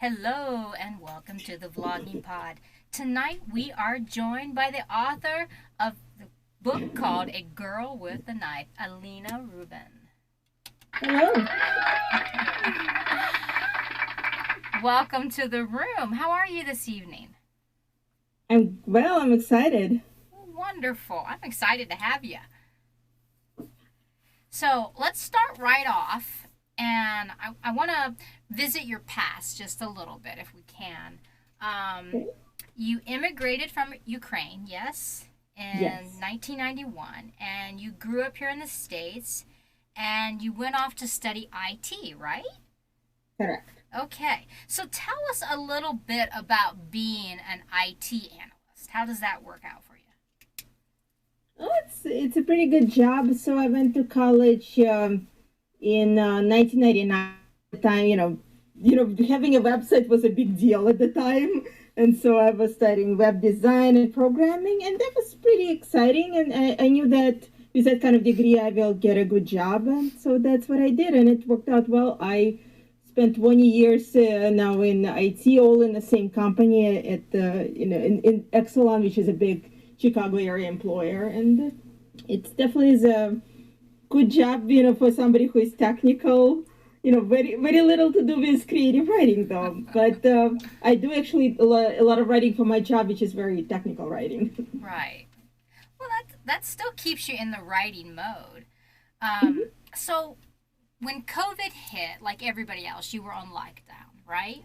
Hello and welcome to the Vlogging Pod. Tonight we are joined by the author of the book called A Girl with a Knife, Alina Rubin. Hello. Welcome to the room. How are you this evening? I'm excited. Wonderful. I'm excited to have you. So let's start right off. And I want to visit your past just a little bit if we can. Um, Okay. you immigrated from Ukraine, yes, in Yes, 1991, and you grew up here in the States, and you went off to study IT, right? correct. Okay, so tell us a little bit about being an IT analyst. How does that work out for you? Oh, it's a pretty good job. So I went to college in 1999. At the time, having a website was a big deal at the time, and so I was studying web design and programming, and that was pretty exciting. And I knew that with that kind of degree, I will get a good job, and so that's what I did, and it worked out well. I spent 20 years now in IT, all in the same company at in Exelon, which is a big Chicago area employer, and it definitely is a good job, for somebody who is technical. Very very little to do with creative writing though, but I do actually a lot of writing for my job, which is very technical writing. Right. Well, that still keeps you in the writing mode. Um, so when COVID hit, like everybody else, you were on lockdown, right?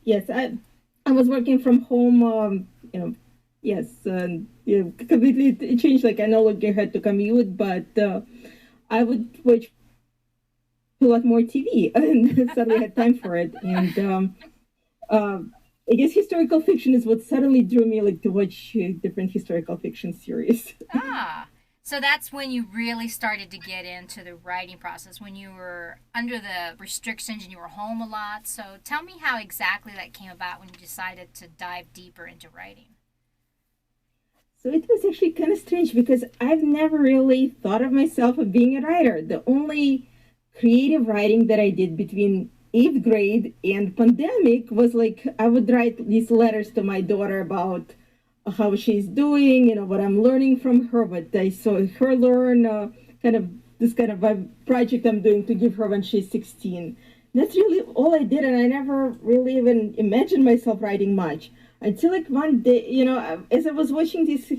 Yes, I was working from home. Yes, completely it changed. Like I no longer had to commute, but I would watch a lot more TV, and suddenly I had time for it. And uh, I guess historical fiction is what suddenly drew me like to watch different historical fiction series. Ah, so that's when you really started to get into the writing process, when you were under the restrictions and you were home a lot. So tell me how exactly that came about when you decided to dive deeper into writing. So it was actually kind of strange because I've never really thought of myself as being a writer. The only creative writing that I did between eighth grade and pandemic was like I would write these letters to my daughter about how she's doing, what I'm learning from her, what I saw her learn, kind of this kind of a project I'm doing to give her when she's 16. That's really all I did, and I never really even imagined myself writing much until like one day, as I was watching this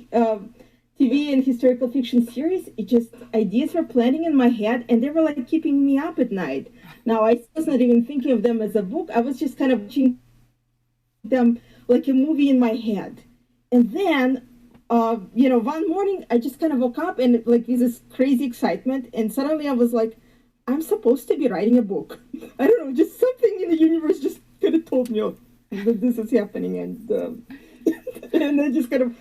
TV and historical fiction series, it just ideas were planning in my head, and they were like keeping me up at night. Now I was not even thinking of them as a book. I was just kind of watching them like a movie in my head. And then, one morning I just kind of woke up and like with this crazy excitement, and suddenly I was like, I'm supposed to be writing a book. I don't know, just something in the universe just kind of told me, oh, that this is happening, and and I just kind of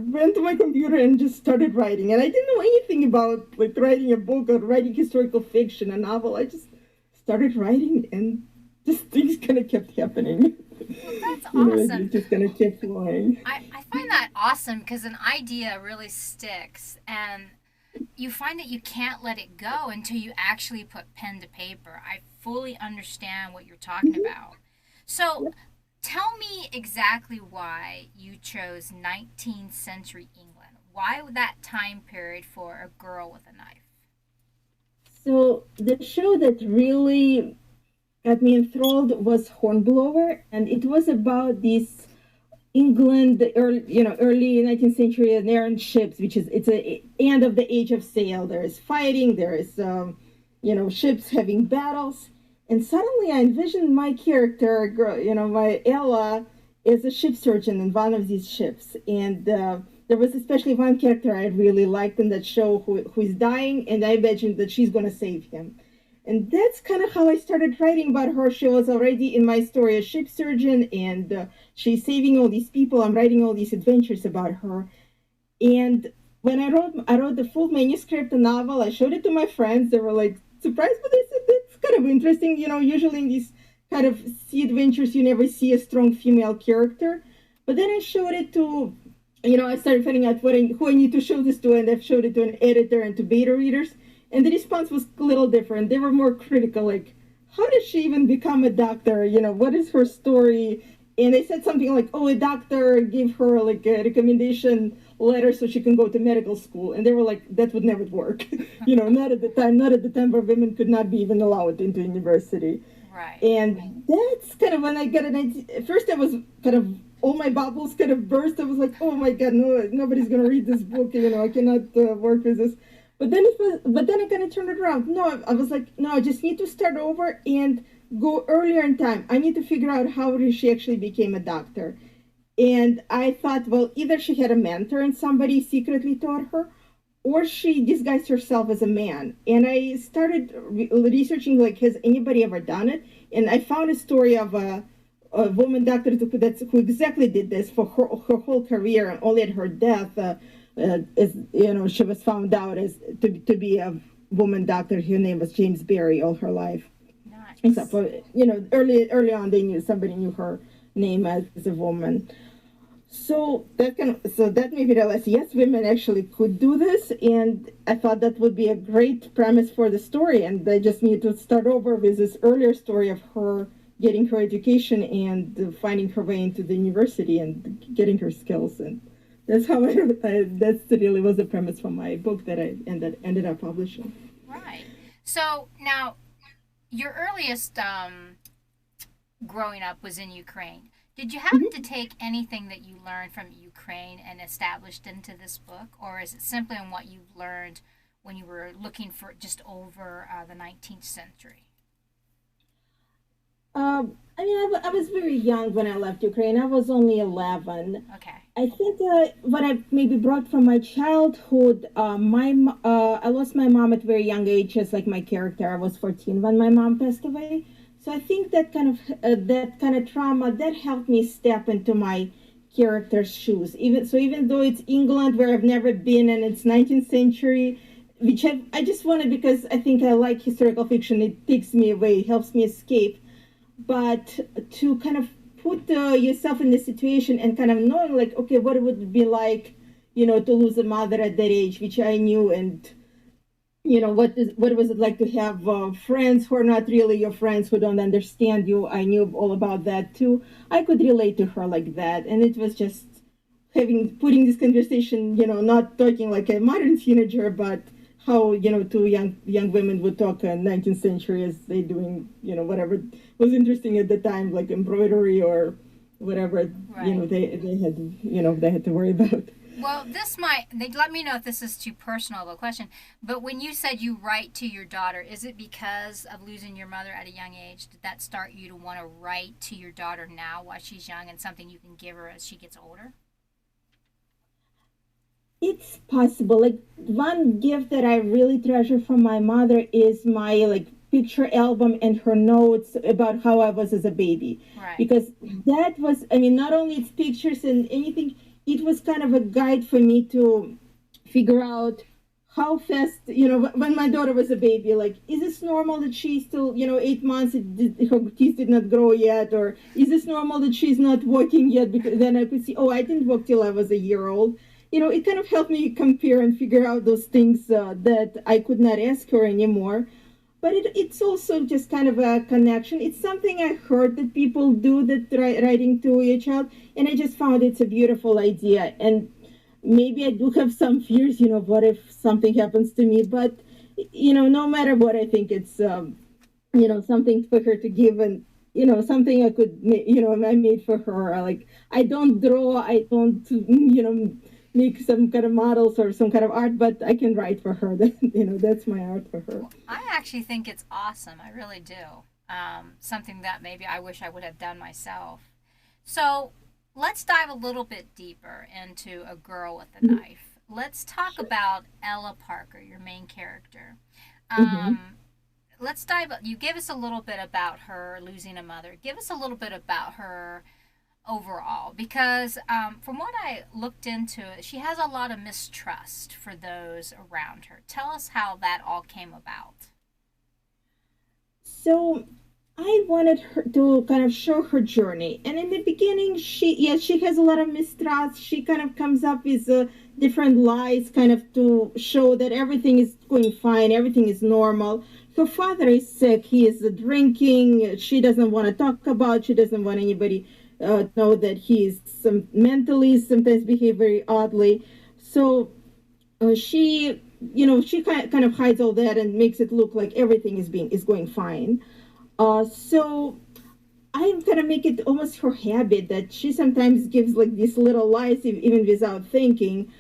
went to my computer and just started writing. And I didn't know anything about like writing a book or writing historical fiction, a novel. I just started writing, and just things kind of kept happening. Well, that's It awesome. just kind of kept flowing. I find that awesome because an idea really sticks and you find that you can't let it go until you actually put pen to paper. I fully understand what you're talking about. So tell me exactly why you chose 19th century England. Why that time period for a girl with a knife? So the show that really got me enthralled was Hornblower, and it was about this England, the early 19th century, and errant ships, which is it's a end of the age of sail. There is fighting, there is ships having battles, and suddenly I envisioned my character, girl, my Ella, is a ship surgeon in one of these ships, and there was especially one character I really liked in that show who is dying, and I imagined that she's going to save him. And that's kind of how I started writing about her. She was already in my story a ship surgeon, and she's saving all these people. I'm writing all these adventures about her. And when I wrote the full manuscript, the novel. I showed it to my friends. They were like surprised, but they said that's kind of interesting. Usually in these kind of sea adventures, you never see a strong female character. But then I showed it to, I started finding out who I need to show this to, and I've showed it to an editor and to beta readers. And the response was a little different. They were more critical, like, how did she even become a doctor? What is her story? And they said something like, oh, a doctor gave her like a recommendation letter so she can go to medical school. And they were like, that would never work. Not at the time where women could not be even allowed into university. Right. And that's kind of when I got an idea. At first, I was kind of, all my bubbles kind of burst. I was like, oh my God, no, nobody's going to read this book. I cannot work with this. But then I kind of turned it around. No, I was like, no, I just need to start over and go earlier in time. I need to figure out how she actually became a doctor. And I thought, well, either she had a mentor and somebody secretly taught her, or she disguised herself as a man. And I started researching, like, has anybody ever done it? And I found a story of a woman doctor who exactly did this for her whole career, and only at her death, she was found out as to be a woman doctor. Her name was James Berry all her life. Nice. Except for, early on, somebody knew her name as a woman. So that made me realize, yes, women actually could do this, and I thought that would be a great premise for the story. And I just need to start over with this earlier story of her getting her education and finding her way into the university and getting her skills. And that's how that really was the premise for my book that I ended up publishing. Right. So now, your earliest growing up was in Ukraine. Did you happen to take anything that you learned from Ukraine and established into this book, or is it simply on what you've learned when you were looking for just over the 19th century? I was very young when I left Ukraine. I was only 11. Okay. I think what I maybe brought from my childhood, I lost my mom at a very young age, just like my character. I was 14 when my mom passed away. So I think that kind of trauma that helped me step into my character's shoes. Even though it's England where I've never been and it's 19th century, which I just wanted because I think I like historical fiction. It takes me away, helps me escape. But to kind of put yourself in the situation and kind of knowing, like, okay, what it would be like, to lose a mother at that age, which I knew, and what was it like to have friends who are not really your friends, who don't understand you. I knew all about that too. I could relate to her like that, and it was just putting this conversation, not talking like a modern teenager, but how two young women would talk in 19th century as they doing whatever was interesting at the time, like embroidery or whatever. Right. They had to worry about. Well, they let me know if this is too personal of a question, but when you said you write to your daughter, is it because of losing your mother at a young age? Did that start you to want to write to your daughter now while she's young, and something you can give her as she gets older? It's possible. Like, one gift that I really treasure from my mother is my, like, picture album and her notes about how I was as a baby. Right. Because that was, I mean, not only its pictures and anything, it was kind of a guide for me to figure out how fast, when my daughter was a baby, like, is this normal that she's still, 8 months, her teeth did not grow yet? Or is this normal that she's not walking yet? Because then I could see, oh, I didn't walk till I was a year old. It kind of helped me compare and figure out those things that I could not ask her anymore. But it's also just kind of a connection. It's something I heard that people do, that writing to your child, and I just found it's a beautiful idea. And maybe I do have some fears, what if something happens to me? But, no matter what, I think it's, something for her to give, and, something I could, I made for her. Like, I don't draw, I don't, make some kind of models or some kind of art, but I can write for her. That's my art for her. Well, I actually think it's awesome. I really do. Something that maybe I wish I would have done myself. So let's dive a little bit deeper into A Girl with a Knife. Let's talk Sure. about Ella Parker, your main character. Mm-hmm. Let's dive. You give us a little bit about her losing a mother. Give us a little bit about her overall, because from what I looked into, she has a lot of mistrust for those around her. Tell us how that all came about. So I wanted her to kind of show her journey. And in the beginning, she has a lot of mistrust. She kind of comes up with different lies, kind of to show that everything is going fine, everything is normal. her father is sick. He is drinking. She doesn't want to talk about. She doesn't want anybody know that he's mentally sometimes behave very oddly. So she, she kind of hides all that and makes it look like everything is going fine. So I'm gonna make it almost her habit that she sometimes gives like these little lies even without thinking.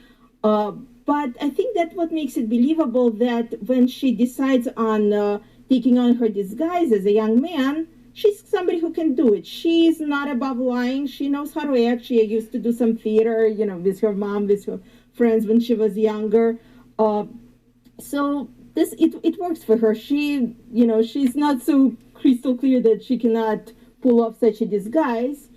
Uh, but I think that what makes it believable that when she decides on taking on her disguise as a young man, she's somebody who can do it. She's not above lying. She knows how to act. She used to do some theater, with her mom, with her friends when she was younger. Uh, so it works for her. She's not so crystal clear that she cannot pull off such a disguise,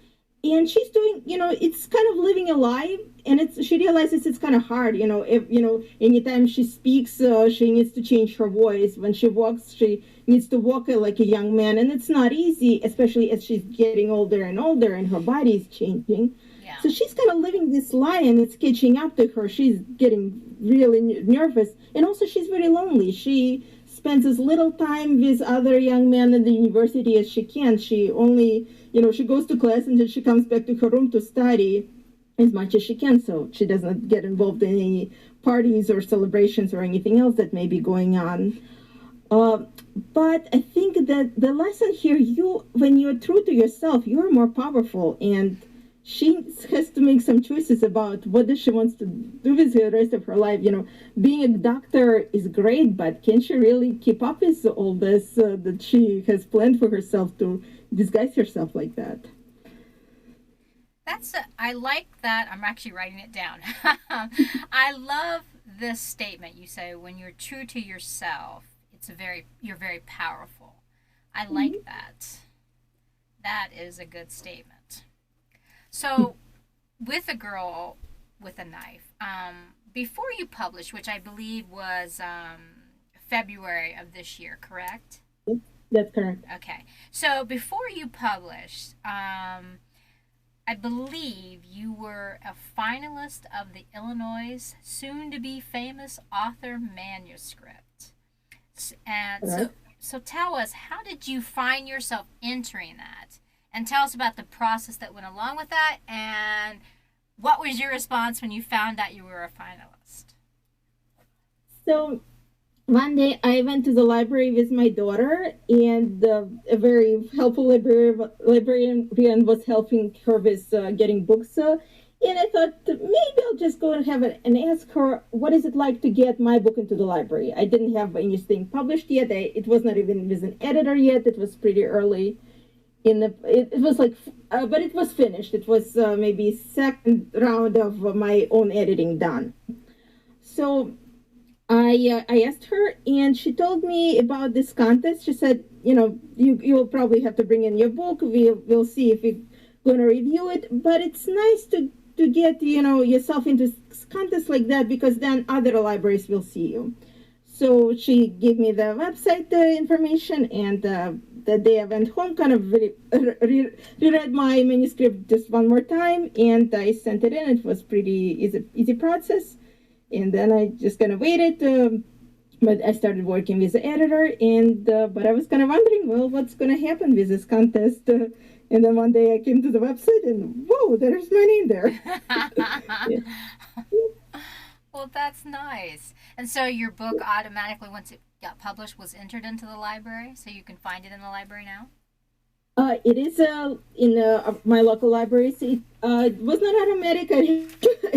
and she's doing, it's kind of living a lie, and she realizes it's kind of hard. If anytime she speaks, she needs to change her voice. When she walks, she needs to walk like a young man, and it's not easy, especially as she's getting older and older and her body is changing. Yeah. So she's kind of living this lie, and it's catching up to her. She's getting really nervous, and also she's very lonely. She spends as little time with other young men in the university as she can. She only, she goes to class and then she comes back to her room to study as much as she can, so she doesn't get involved in any parties or celebrations or anything else that may be going on. Uh, but I think that the lesson here, when you're true to yourself, you're more powerful, and she has to make some choices about what does she wants to do with the rest of her life. Being a doctor is great, but can she really keep up with all this that she has planned for herself to disguise herself like that? I like that. I'm actually writing it down. I love this statement. You say when you're true to yourself, you're very powerful. I like that. That is a good statement. So, with a girl with a knife, before you published, which I believe was February of this year, correct? That's correct. Okay. So before you published, I believe you were a finalist of the Illinois soon to be famous author manuscript. And so tell us, how did you find yourself entering that? And tell us about the process that went along with that, and what was your response when you found out you were a finalist? So one day I went to the library with my daughter, and a very helpful librarian was helping her with getting books. And I thought maybe I'll just go and have it and ask her what is it like to get my book into the library. I didn't have anything published yet. It was not even with an editor yet. It was pretty early it was like, but it was finished. It was maybe second round of my own editing done. So I asked her, and she told me about this contest. She said, you'll probably have to bring in your book. We'll see if we're going to review it. But it's nice to get yourself into contests like that, because then other libraries will see you. So she gave me the website information, and the day I went home, kind of reread my manuscript just one more time, and I sent it in. It was pretty easy process. And then I just kind of waited, but I started working with the editor, and but I was kind of wondering, well, what's going to happen with this contest? And then one day I came to the website, and whoa, there's my name there. Yeah. Well, that's nice. And so your book automatically, once it got published, was entered into the library, so you can find it in the library now? It is in my local libraries. It was not automatic. I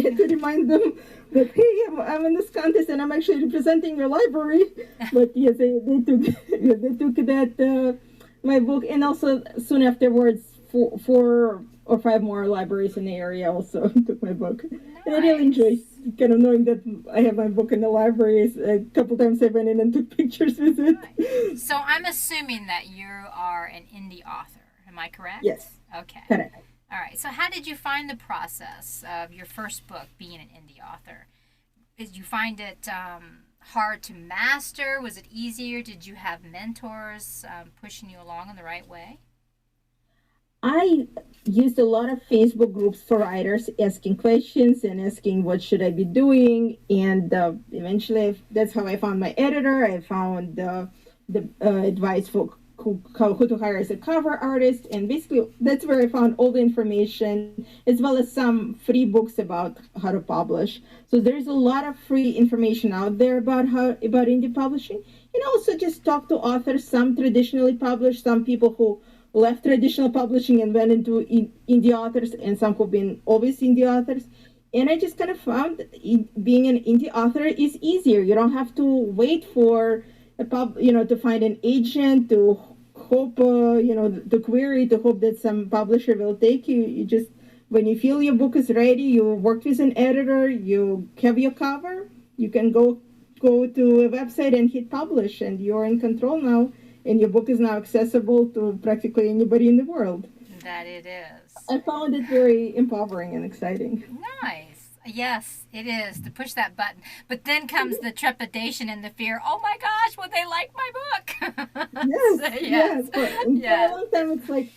had to remind them that, hey, I'm in this contest and I'm actually representing your library. But yes, they took they took that my book, and also soon afterwards, four or five more libraries in the area also took my book. Nice. And I really enjoy kind of knowing that I have my book in the libraries. A couple times I went in and took pictures with it. Nice. So I'm assuming that you are an indie author. Am I correct? Yes. Okay. Correct. All right. So how did you find the process of your first book being an indie author? Did you find it hard to master? Was it easier? Did you have mentors pushing you along in the right way? I used a lot of Facebook groups for writers, asking questions and asking what should I be doing. And eventually, that's how I found my editor. I found the advice for who to hire as a cover artist, and basically that's where I found all the information, as well as some free books about how to publish. So there's a lot of free information out there about indie publishing, and also just talk to authors, some traditionally published, some people who left traditional publishing and went into indie authors, and some who've been always indie authors. And I just kind of found being an indie author is easier. You don't have to wait for to find an agent, to hope, the query, to hope that some publisher will take you. You just, when you feel your book is ready, you worked with an editor, you have your cover, you can go to a website and hit publish, and you're in control now, and your book is now accessible to practically anybody in the world. That it is. I found it very empowering and exciting. Nice. Yes, it is, to push that button. But then comes the trepidation and the fear. Oh my gosh, will they like my book? Yes, So, yes. For a long time, it's like,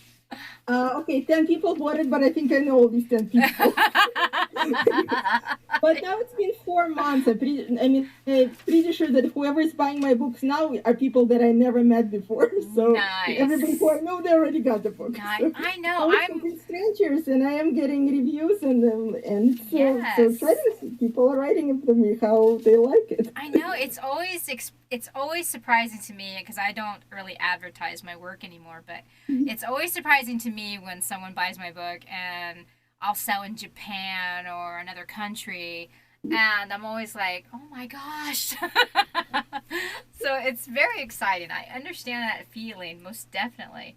okay, 10 people voted, but I think I know all these 10 people. But now it's been 4 months. I'm pretty sure that whoever is buying my books now are people that I never met before. So Nice. everybody who I know, they already got the book. So I know. I'm complete strangers, and I am getting reviews, and it's so exciting. People are writing for me how they like it. I know, it's always surprising to me, because I don't really advertise my work anymore, but it's always surprising to me when someone buys my book and I'll sell in Japan or another country, and I'm always like, oh my gosh. So it's very exciting. I understand that feeling, most definitely.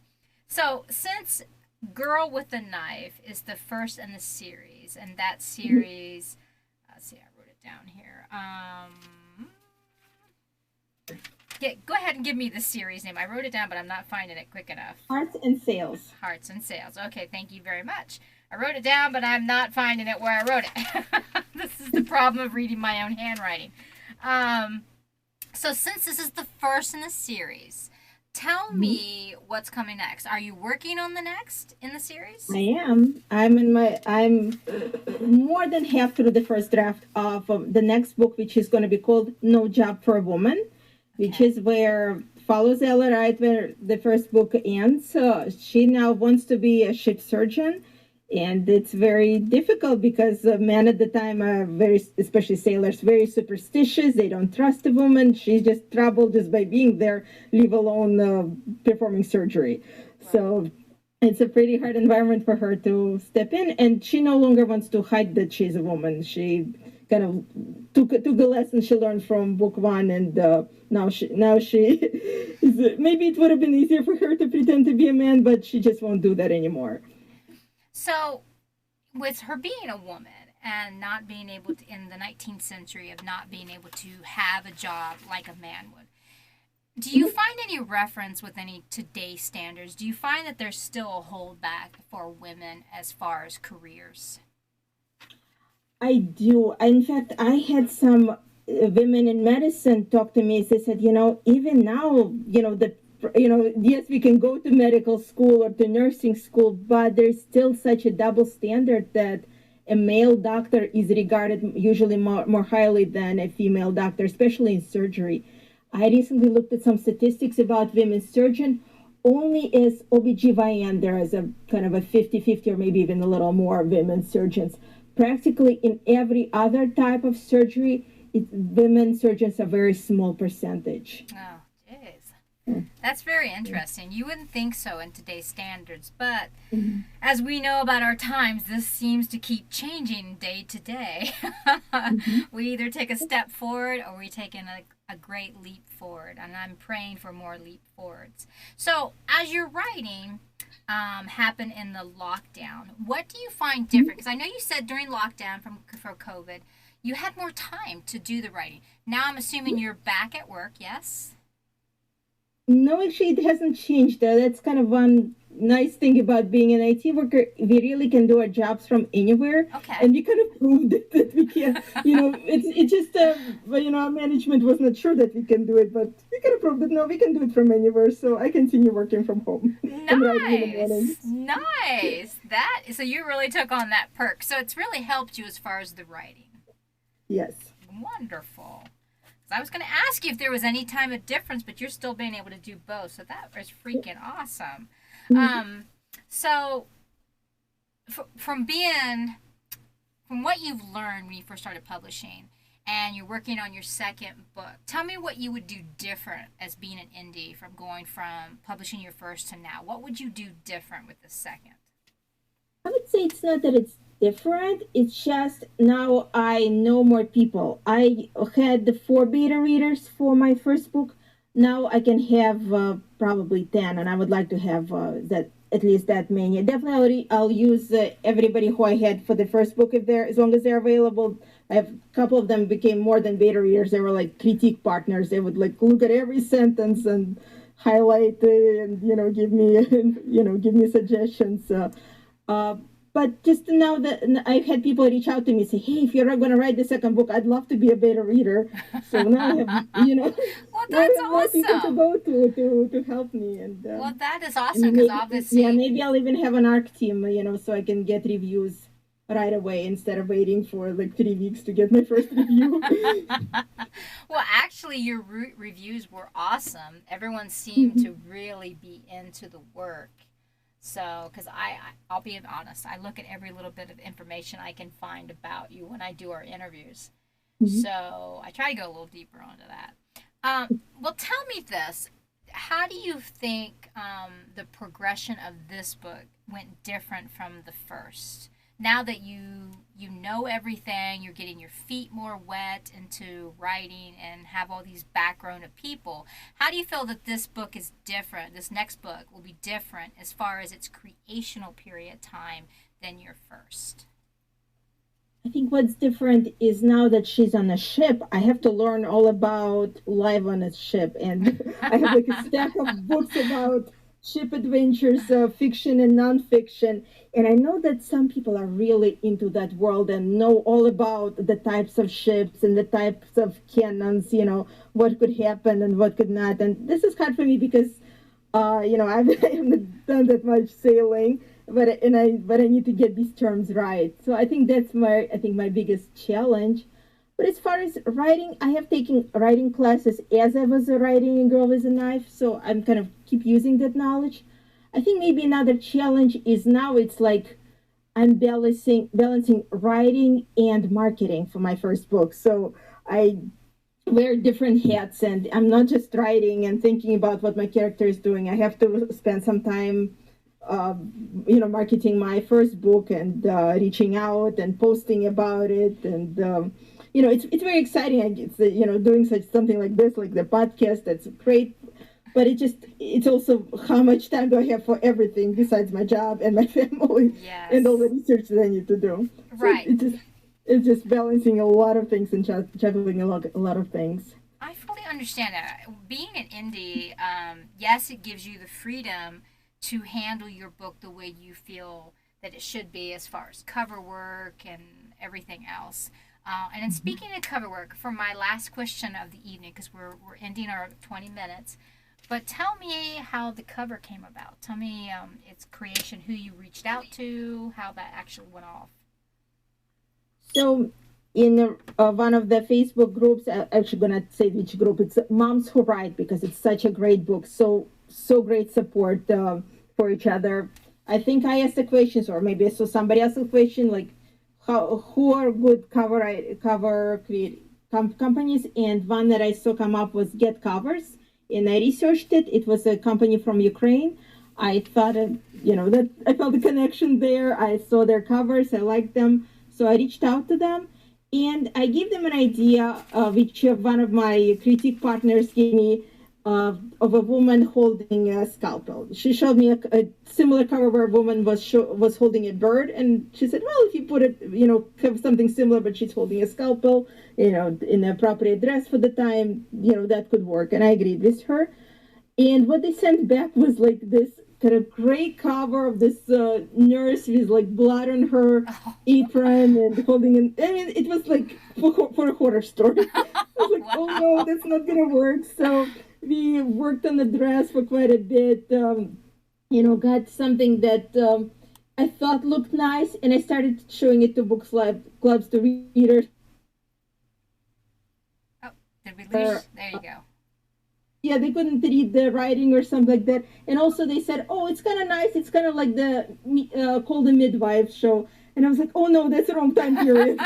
So since Girl with a Knife is the first in the series, and that series, let's see, I wrote it down here. Go ahead and give me the series name. I wrote it down, but I'm not finding it quick enough. Hearts and Sales. Hearts and Sales. Okay, thank you very much. I wrote it down, but I'm not finding it where I wrote it. This is the problem of reading my own handwriting. So since this is the first in the series, tell me what's coming next. Are you working on the next in the series? I am. I'm more than half through the first draft of the next book, which is going to be called No Job for a Woman, which is where follows Ella right where the first book ends. She now wants to be a ship surgeon, and it's very difficult because men at the time are especially sailors, very superstitious. They don't trust a woman. She's just troubled just by being there, leave alone performing surgery. Right. So it's a pretty hard environment for her to step in, and she no longer wants to hide that she's a woman. She kind of took a lesson she learned from book one, and now she is, maybe it would have been easier for her to pretend to be a man, but she just won't do that anymore. So, with her being a woman and not being able to, in the 19th century, of not being able to have a job like a man would, do you find any reference with any today's standards? Do you find that there's still a holdback for women as far as careers? I do. In fact, I had some women in medicine talk to me. They said, even now, yes, we can go to medical school or to nursing school, but there's still such a double standard that a male doctor is regarded usually more highly than a female doctor, especially in surgery. I recently looked at some statistics about women surgeons. Only as OBGYN, there is a kind of a 50-50 or maybe even a little more women surgeons. Practically in every other type of surgery, women surgeons are a very small percentage. Oh, jeez. That's very interesting. You wouldn't think so in today's standards, but as we know about our times, this seems to keep changing day to day. We either take a step forward or we take a great leap forward, and I'm praying for more leap forwards. So as you're writing, happen in the lockdown, what do you find different? Because I know you said during lockdown for COVID, you had more time to do the writing. Now I'm assuming you're back at work, yes? No, actually, it hasn't changed. That's kind of one nice thing about being an IT worker. We really can do our jobs from anywhere. Okay. And we kind of proved that we can. It's just, our management was not sure that we can do it, but we kind of proved that, no, we can do it from anywhere. So I continue working from home. Nice. So you really took on that perk. So it's really helped you as far as the writing. Yes. Wonderful. I was going to ask you if there was any time of difference, but you're still being able to do both. So that was freaking awesome. Mhm. Um, so from being from what you've learned when you first started publishing and you're working on your second book, tell me what you would do different as being an indie from going from publishing your first to now. What would you do different with the second? I would say it's not that it's different. It's just now I know more people. I had the four beta readers for my first book. Now I can have probably 10, and I would like to have that at least that many. Definitely, I'll use everybody who I had for the first book if they're as long as they're available. I have a couple of them became more than beta readers. They were like critique partners. They would like look at every sentence and highlight it and give me give me suggestions. Uh, but just now that I've had people reach out to me say, "Hey, if you're going to write the second book, I'd love to be a beta reader." So now I have, Well, now I that's have more people to awesome. go to help me, Well, that is and awesome because maybe yeah, obviously, maybe I'll even have an ARC team, so I can get reviews right away instead of waiting for like 3 weeks to get my first review. well, actually, your reviews were awesome. Everyone seemed to really be into the work. So, because I'll be honest, I look at every little bit of information I can find about you when I do our interviews. So I try to go a little deeper onto that. Well, tell me this. How do you think the progression of this book went different from the first? Now that you know everything, you're getting your feet more wet into writing and have all these background of people. How do you feel that this book is different? This next book will be different as far as its creational period time than your first. I think what's different is now that she's on a ship, I have to learn all about life on a ship. And I have like a stack of books about ship adventures, fiction and nonfiction. And I know that some people are really into that world and know all about the types of ships and the types of cannons, what could happen and what could not. And this is hard for me because I haven't done that much sailing, but I need to get these terms right. So I think my biggest challenge. But as far as writing, I have taken writing classes as I was writing in Girl with a Knife, so I'm kind of keep using that knowledge. I think maybe another challenge is now it's like I'm balancing writing and marketing for my first book. So I wear different hats, and I'm not just writing and thinking about what my character is doing. I have to spend some time marketing my first book and reaching out and posting about it. And it's very exciting. It's doing such something like this, like the podcast. That's great, but it's also how much time do I have for everything besides my job and my family and all the Yes. research that I need to do. So Right. it's just balancing a lot of things and juggling a lot of things. I fully understand that. Being an indie, yes, it gives you the freedom to handle your book the way you feel that it should be as far as cover work and everything else. And then Mhm. speaking of cover work, for my last question of the evening, because we're ending our 20 minutes, but tell me how the cover came about. Tell me its creation, who you reached out to, how that actually went off. So in one of the Facebook groups, I'm actually gonna say which group. It's Moms Who Write because it's such a great book. So great support for each other. I think I asked the questions, or maybe I saw somebody else a question like who are good cover create companies, and one that I saw come up was Get Covers, and I researched it. It was a company from Ukraine. I thought that I felt a connection there. I saw their covers. I liked them, so I reached out to them, and I gave them an idea, which one of my critique partners gave me, of a woman holding a scalpel. She showed me a similar cover where a woman was holding a bird, and she said, "Well, if you put it, have something similar, but she's holding a scalpel, in the appropriate dress for the time, that could work." And I agreed with her. And what they sent back was like this kind of gray cover of this nurse with like blood on her apron and holding an. I mean, it was like for a horror story. I was like, oh no, that's not gonna work. So we worked on the dress for quite a bit. Got something that I thought looked nice, and I started showing it to clubs to readers. Oh, did we lose. There you go. Yeah, they couldn't read the writing or something like that. And also they said, oh, it's kind of nice. It's kind of like the called the midwife show. And I was like, oh no, that's the wrong time period.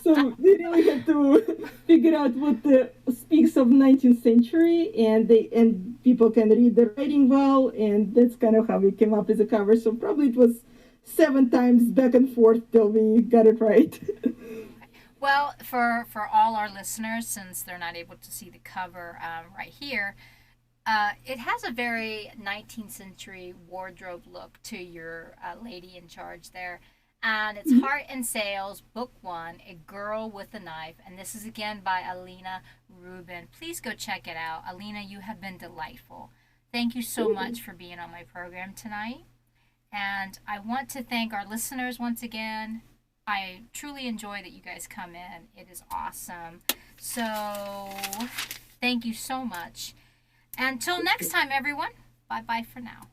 So they really had to figure out what the speaks of 19th century, and people can read the writing well, and that's kind of how we came up as a cover. So probably it was 7 times back and forth till we got it right. Well, for all our listeners, since they're not able to see the cover right here, it has a very 19th century wardrobe look to your lady in charge there. And it's Heart and Sales, Book One, A Girl with a Knife. And this is again by Alina Rubin. Please go check it out. Alina, you have been delightful. Thank you so much for being on my program tonight. And I want to thank our listeners once again. I truly enjoy that you guys come in. It is awesome. So, thank you so much. Until next time, everyone. Bye bye for now.